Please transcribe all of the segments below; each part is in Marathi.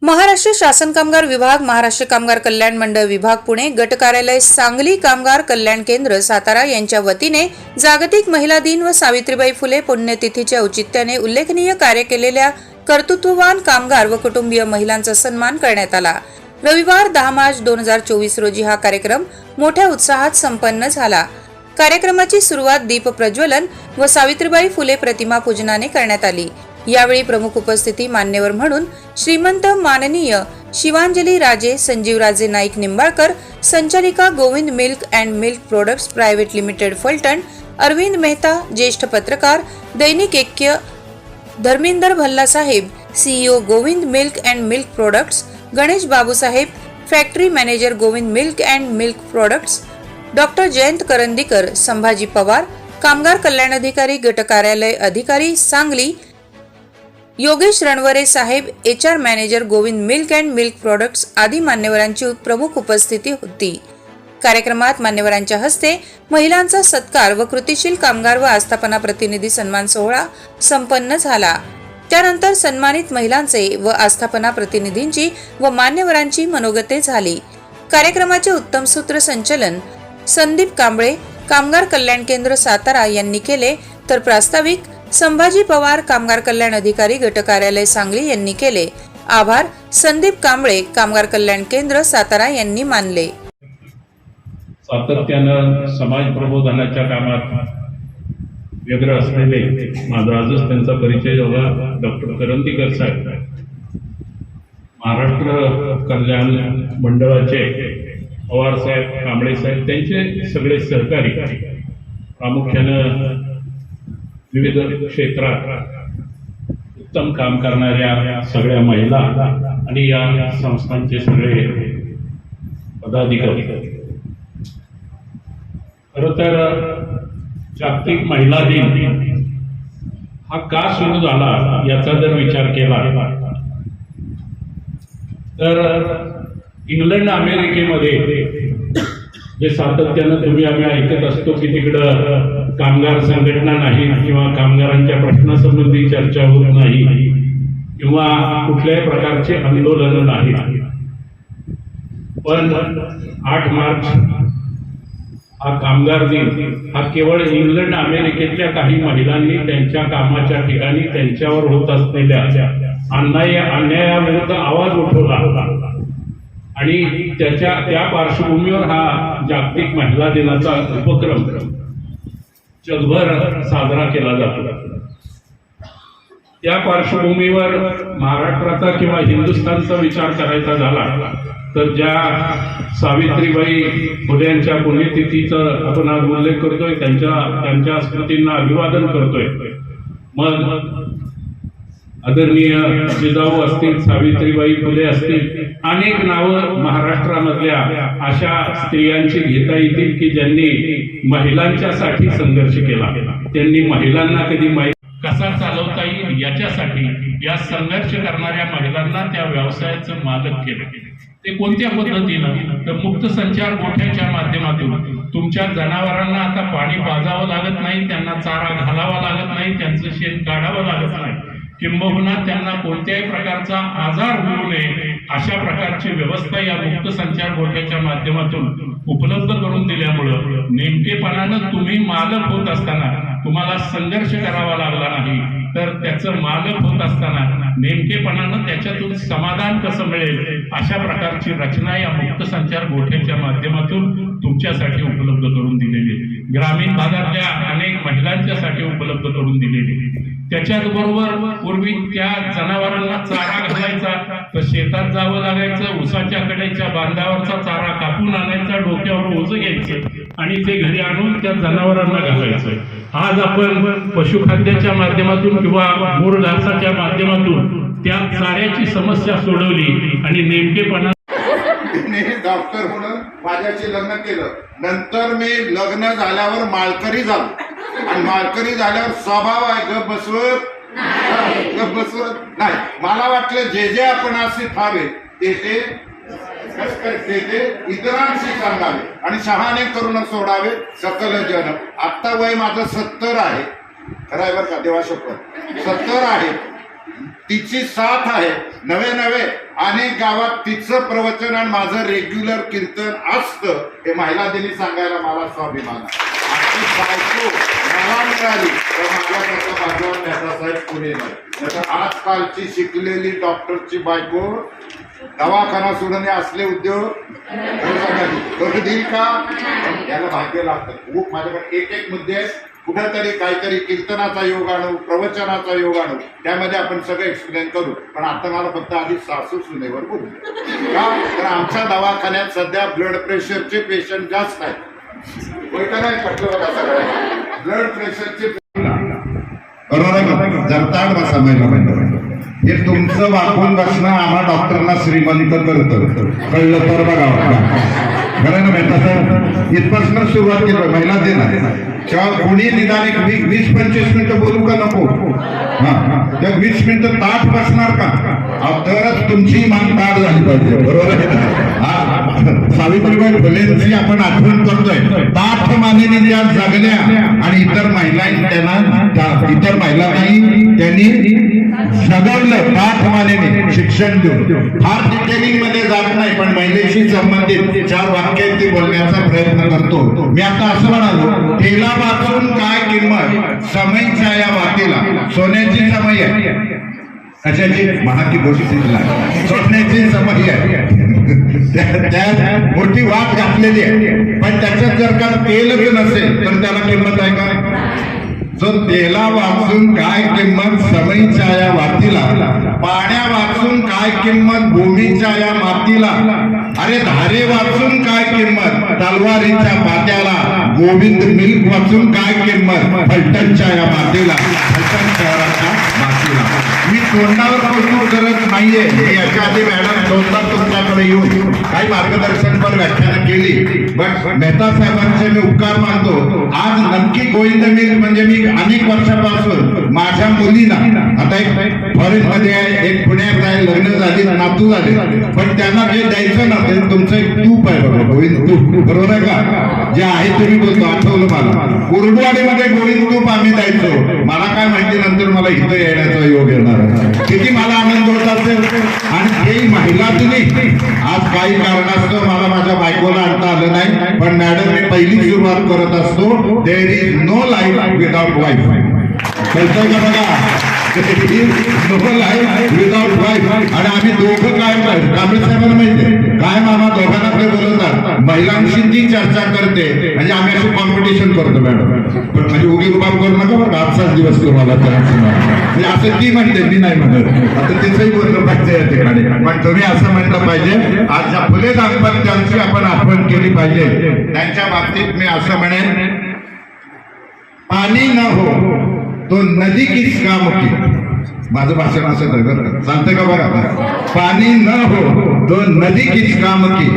महाराष्ट्र शासन कामगार विभाग, महाराष्ट्र कामगार कल्याण मंडळ विभाग पुणे, गट कार्यालय सांगली, कामगार कल्याण केंद्र सातारा यांच्या वतीने जागतिक महिला दिन व सावित्रीबाई फुले पुण्यतिथीच्या औचित्याने उल्लेखनीय कार्य केलेल्या कर्तृत्ववान कामगार व कुटुंबीय महिलांचा सन्मान करण्यात आला। रविवार 10 मार्च 2024 रोजी हा कार्यक्रम मोठ्या उत्साहात संपन्न झाला। कार्यक्रमाची सुरुवात दीप प्रज्वलन व सावित्रीबाई फुले प्रतिमा पूजनाने करण्यात आली। यावेळी प्रमुख उपस्थिती मान्यवर म्हणून श्रीमंत माननीय शिवांजली राजे, संजीवराजे नाईक निंबाळकर, संचालिका Govind milk and milk products private limited Phaltan, Arvind Mehta, ज्येष्ठ पत्रकार, Dainik Aikya, Dharmendra Bhalla saheb, CEO Govind milk and milk products, Ganesh Babusaheb, factory manager Govind milk and milk products, doctor Jayant Karandikar, Sambhaji Pawar, कामगार कल्याण अधिकारी, गट कार्यालय अधिकारी Sangli, Yogesh Ranaware saheb, HR manager Govind milk and milk products आदी मान्यवरांची प्रमुख उपस्थिती होती। कार्यक्रमात मान्यवरांच्या हस्ते महिलांचा सत्कार व कृतिशील कामगार व आस्थापना प्रतिनिधी सन्मान सोहळा संपन्न झाला। त्यानंतर सन्मानित महिलांचे व आस्थापना प्रतिनिधींची व मान्यवरांची मनोगते झाली। कार्यक्रमाचे उत्तम सूत्रसंचलन संदीप कांबळे, कामगार कल्याण केंद्र सातारा यांनी केले, तर प्रास्ताविक संभाजी पवार, कामगार कल्याण अधिकारी, गट कार्यालय सांगली यांनी केले। आभार संदीप कांबळे, कामगार कल्याण केंद्र सातारा यांनी मानले। सातत्यानं समाज प्रबोधनाच्या कामात व्यग्र असलेले माझा आजच त्यांचा परिचय झाला डॉक्टर करंदीकर साहेब, महाराष्ट्र कल्याण मंडळाचे पवार साहेब, कांबळे साहेब, त्यांचे सगळे सहकारी, प्रामुख्यानं विविध क्षेत्रात उत्तम काम करणाऱ्या सगळ्या महिला आणि या संस्थांचे सगळे पदाधिकारी। खरं तर जागतिक महिला दिन हा का सुरू झाला याचा जर विचार केला तर इंग्लंड अमेरिकेमध्ये जे सातत्यानं तुम्ही आम्ही ऐकत असतो की तिकडं कामगार संघटना नाही किंवा कामगारांच्या प्रश्नासंबंधी चर्चा होत नाही किंवा कुठल्याही प्रकारचे आंदोलन नाही, पण 8 मार्च हा कामगार दिन हा केवळ इंग्लंड अमेरिकेतल्या काही महिलांनी त्यांच्या कामाच्या ठिकाणी त्यांच्यावर होत असलेल्या अन्यायाविरुद्ध आवाज उठवला आणि त्या पार्श्वभूमीवर हा जागतिक महिला दिनाचा उपक्रम जगभर साजरा केला जातो। त्या पार्श्वभूमीवर महाराष्ट्राचा किंवा हिंदुस्थानचा विचार करायचा झाला तर ज्या सावित्रीबाई फुले यांच्या पुण्यतिथीचा आपण आज उल्लेख करतोय, त्यांच्या स्मृतींना अभिवादन करतोय। मग आदरणीय जिजाऊ असतील, सावित्रीबाई फुले असतील, अनेक नावं महाराष्ट्रामधल्या अशा स्त्रियांची घेता येतील की ज्यांनी महिलांच्यासाठी संघर्ष केला, त्यांनी महिलांना कधी कसा चालवता येईल याच्यासाठी या संघर्ष करणाऱ्या महिलांना त्या व्यवसायाचं मालक केलं। ते कोणत्या पद्धतीनं? तर मुक्त संचार गोठ्याच्या माध्यमातून तुमच्या जनावरांना आता पाणी पाजावं लागत नाही, त्यांना चारा घालावा लागत नाही, त्यांचं शेण काढावं लागत नाही, किंबहुना त्यांना कोणत्याही प्रकारचा आजार होऊ नये अशा प्रकारची व्यवस्था या मुक्त संचार गोठ्याच्या माध्यमातून उपलब्ध करून दिल्यामुळं नेमकेपणानं तुम्ही मालक होत असताना तुम्हाला संघर्ष करावा लागला नाही, तर त्याचं मालक होत असताना नेमकेपणानं त्याच्यातून समाधान कसं मिळेल अशा प्रकारची रचना या मुक्त संचार गोठ्याच्या माध्यमातून तुमच्यासाठी उपलब्ध करून दिलेली, ग्रामीण भागातल्या अनेक महिलांच्यासाठी उपलब्ध करून दिलेली। त्याच्याच बरोबर पूर्वी त्या जनावरांना चारा घालायचा तर शेतात जावं लागायचं, उसाच्या कडेच्या बांधावरचा चारा कापून आणायचा, डोक्यावर ओझं घ्यायचं आणि ते घरी आणून त्या जनावरांना घालायचं। आज आपण पशुखाद्याच्या माध्यमातून किंवा मूळ घासाच्या माध्यमातून त्या चाऱ्याची समस्या सोडवली आणि नेमकेपणा डॉक्टर म्हणून माझ्याशी लग्न केलं। नंतर मी लग्न झाल्यावर मालकरी झालो आणि मालकरी झाल्यावर स्वभाव आहे गप बसवत नाही। मला वाटलं जे आपण असे थावे ते इतरांशी सांगावे आणि शहाणे करून सोडावे सकल जन। आता वय माझं 70 आहे, खरं आहे बरं का, देवा शपथ 70 आहे। तिची साथ आहे. नवे नवे अनेक गावात तिचं प्रवचन आणि माझं रेग्युलर कीर्तन असतं. हे महिला दिनी सांगायला मला स्वाभिमान आहे. आजची बायको मला मिळाली तर माझ्यासारखं भागवान नेतासाहेब पुणे नाही. नाहीतर आजकालची शिकलेली डॉक्टरची बायको दवाखाना सोडणे असले उद्योग करू देईल का? याला भाग्य लागतं. खूप माझ्याकडे एक मुद्दे आहेत. कुठेतरी काहीतरी कीर्तनाचा योग आणू, प्रवचनाचा योग आणू, त्यामध्ये आपण सगळं एक्सप्लेन करू. पण आता मला फक्त आधी सासू सुनेवर बोलू का? तर आमच्या दवाखान्यात सध्या ब्लड प्रेशरचे पेशंट जास्त आहेत. होय का नाही? पटलं बघा सगळं. ब्लड प्रेशरचे बरोबर आहे. जरताड बसा महिला. हे तुमचं वाकून बसणं आम्हा डॉक्टरना श्रीमंत करतं. कळलं तर बघा. खरं ना बेटा? इथपासून सुरुवात केली महिला देणार. कोणी निदान एक 20-25 मिनिटं बोलू का नको? त्या 20 मिनिटं ताट बसणार का? तरच तुमची मान ताट झाली पाहिजे. बरोबर आहे. सावित्रीबाई फुलेंची आपण आठवण करतोय. ताठ मानेने ज्या जगल्या आणि इतर महिलांनाही त्यांनी जगवलं ताठ मानेने शिक्षण देऊन. फार डिटेलिंग मध्ये जात नाही, पण महिलेशी संबंधित 4 वाक्यांची बोलण्याचा प्रयत्न करतो. मी आता असं म्हणालो, तेला वाचून काय किंमत समईच्या या वातीला. सोन्याची समय आहे, कशाची? महाकी गोष्टीला सोन्याची समय आहे. त्यात मोठी वाट घातलेली आहे. पण त्याच्यात जर का तेलच नसेल तर त्याला किंमत आहे का? जो तेला वाचून काय किंमत समईच्या या वातीला, पाण्या वाचून काय किंमत भूमीच्या या मातीला, अरे धारे वाचून काय किंमत तलवारीच्या पात्याला, गोविंद मिल्क वाचून काय किंमत फलटणच्या या मातीला, फलटण शहराच्या मातीला. मी तोंडावर कौतुक करत नाहीये. याच्या आधी मॅडम दोनदा तुमच्याकडे येऊन काही मार्गदर्शनपर व्याख्यानं केली, बट मेहता साहेबांचे मी उपकार मानतो. आज नक्की गोविंद मिल्क म्हणजे मी अनेक वर्षापासून माझ्या मुलीला, आता एक फॉरेन मध्ये आहे, एक पुण्यात आहे, लग्न झाली, नातू झाले, पण त्यांना जे द्यायचं ना ते तुमचं एक तूप आहे बघा, गोविंद तूप. बरोबर आहे का? जे आहे तुम्ही बोलतो, आठवलं मला. कुर्डवाडीमध्ये गोविंद तूप आम्ही द्यायचो. मला काय माहिती नंतर मला इथं येण्याचा योग येणार. किती मला आनंद होत असेल. आणि हे महिला दिली. आज काही कारणास्तव मला माझ्या बायकोला आणता आलं नाही, पण मॅडम मी पहिली सुरुवात करत असतो, there is no life without wife. कळतंय का बघा? No life without wife. आणि आम्ही दोघं काय कांबळे साहेबांना माहिती काय मामा दोघांना ते बोलवतात, महिलांशी ती चर्चा करते. म्हणजे आम्ही अशी कॉम्पिटिशन करतो मॅडम. पण म्हणजे उगी रुबाब करू नका बरं. आजचाच दिवस करू मला म्हणजे असं ती म्हणते, मी नाही म्हणत. आता तिचंही बोललं पाहिजे या ठिकाणी. पण तुम्ही असं म्हटलं पाहिजे, आज ज्या फुले दाम्पत्यांची आपण आठवण केली पाहिजे, त्यांच्या बाबतीत मी असं म्हणेन, पाणी न हो तो नदी किस काम की. माझं भाषण असं चालतंय का बघा? पाणी न हो तो नदी किस काम की,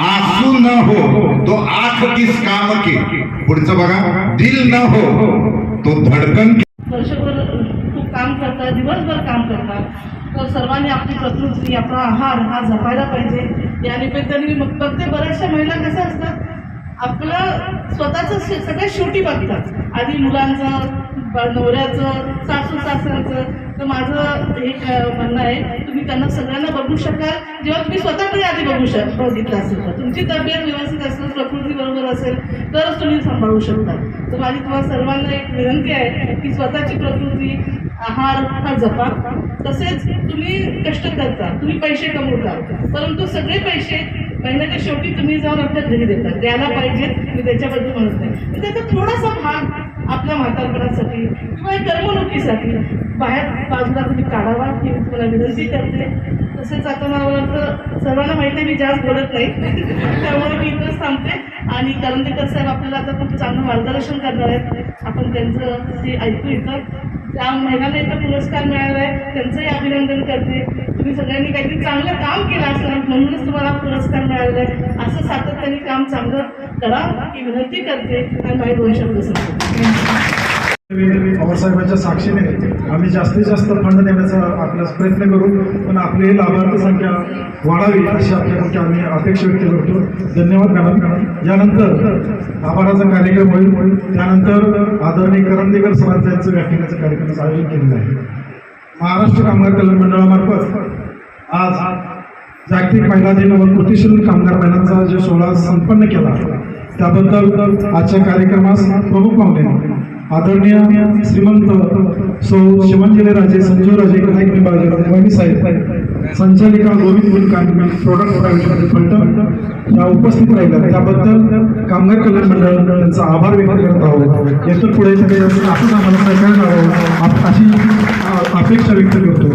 आंसू न हो तो आंख किस काम की. पुढचं बघा, दिल न हो तो धडकन. वर्षभर खूप काम करतात, दिवसभर काम करतात. तर सर्वांनी आपली प्रकृती, आपला आहार हा जपायला पाहिजे. या निमित्ताने मी बघते बऱ्याचशा महिला कशा असतात, आपलं स्वतःचं सगळ्यात शेवटी बघतात. आधी मुलांचं, नवऱ्याचं, सासू सासऱ्याचं. तर माझं एक म्हणणं आहे, तुम्ही त्यांना सगळ्यांना बघू शकाल जेव्हा तुम्ही स्वतःकडे आधी बघितलं असेल तर. तुमची तब्येत व्यवस्थित असेल, प्रकृती बरोबर असेल तरच तुम्ही सांभाळू शकता. तर माझी तुम्हाला सर्वांना एक विनंती आहे की स्वतःची प्रकृती, आहार हा जपा. तसेच तुम्ही कष्ट करता, तुम्ही पैसे कमवता, परंतु सगळे पैसे महिन्याच्या शेवटी तुम्ही जाऊन आपल्या घरी देतात. द्यायला पाहिजेत, मी त्याच्याबद्दल म्हणत नाही. तर त्याचा थोडासा भाग आपल्या म्हातारपणासाठी किंवा करमणुकीसाठी बाहेर बाजूला तुम्ही काढावा, ही मी तुम्हाला विनंती करते. तसेच आता मला वाटतं सर्वांना माहिती आहे मी जास्त बोलत नाही, त्यामुळे मी इथंच थांबते. आणि करंदीकर साहेब आपल्याला आता खूप चांगलं मार्गदर्शन करणार आहेत. आपण त्यांचं ते ऐकू इथं. त्या महिलांना इथं पुरस्कार मिळाला आहे, त्यांचंही अभिनंदन करते. तुम्ही सगळ्यांनी काहीतरी चांगलं काम केलं असं म्हणूनच तुम्हाला पुरस्कार मिळालेला आहे. असं सातत्याने काम चांगलं करा ही विनंती करते. आणि माझे 2 शब्द सांगते. पवारसाहेबांच्या साक्षीने आम्ही जास्तीत जास्त फंड देण्याचा आपल्यास प्रयत्न करू, पण आपली लाभार्थी संख्या वाढावी अशी आपल्याकडे आम्ही अपेक्षा व्यक्त करतो. धन्यवाद मॅडम. यानंतर आभाराचा कार्यक्रम होईल. त्यानंतर आदरणीय करंदीकर सरांचं यांचं व्याख्यानाचं कार्यक्रमाचं आयोजन केलेलं आहे. महाराष्ट्र कामगार कल्याण मंडळामार्फत आज जागतिक महिला दिन व कृतीशील कामगार महिलांचा जो सोहळा संपन्न केला त्याबद्दल आजच्या कार्यक्रमास प्रमुख पाहुणे आदरणीय श्रीमंत सौ शिवांजलीराजे संजीवराजे नाईक निंबाळकर साहेब, संचालिका गोविंद मुलकांनी प्रोडक्ट प्रायव्हेट फलटण या उपस्थित राहिल्या त्याबद्दल कामगार कल्याण मंडळ यांचा आभार व्यक्त करत आहोत. येथून पुढे आपण आम्हाला सहकार्य करावं अशी अपेक्षा व्यक्त करतो.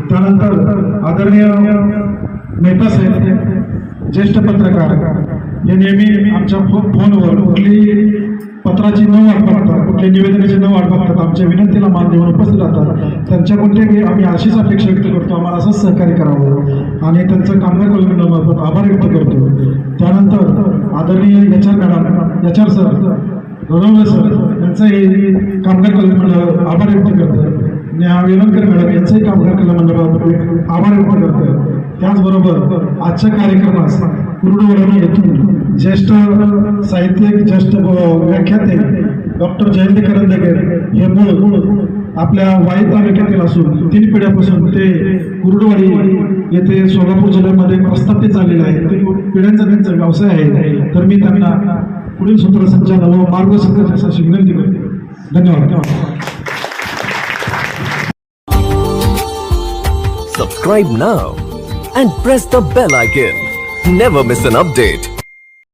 त्यानंतर आदरणीय मेहता साहेब ज्येष्ठ पत्रकार हे नेहमी आमच्या फोनवर कुठली पत्राची न वाट बघतात, कुठल्या निवेदनाची न वाट बघतात, आमच्या विनंतीला मान देऊन उपस्थित राहतात. त्यांच्याकडे आम्ही अशीच अपेक्षा व्यक्त करतो, आम्हाला असंच सहकार्य करावं आणि त्यांचं कामगार कल्याण मंडळामार्फत आभार व्यक्त करतो. त्यानंतर आदरणीय एच आर सर रनवले सर यांचंही कामगार कल्याण मंडळ आभार व्यक्त करतं. नेहा वेलणकर मॅडम यांचंही कामगार कल्याण मंडळामार्फत आभार व्यक्त करतं. त्याचबरोबर आजच्या कार्यक्रमास कुरुडवरून येथून ज्येष्ठ साहित्यिक ज्येष्ठ व्याख्याते डॉक्टर जयंती करंदकर हे मूळ आपल्या वाई तालुक्यातील असून 3 पिढ्यापासून ते कुरुडवाडी येथे सोलापूर जिल्ह्यामध्ये प्रस्थापित झालेले आहे. ते पिढ्यांचा त्यांचा व्यवसाय आहे. तर मी त्यांना पुढील सूत्रसंचालन व मार्गदर्शन करण्याची विनंती करते. धन्यवाद. Subscribe now and press the bell icon. Never miss an update.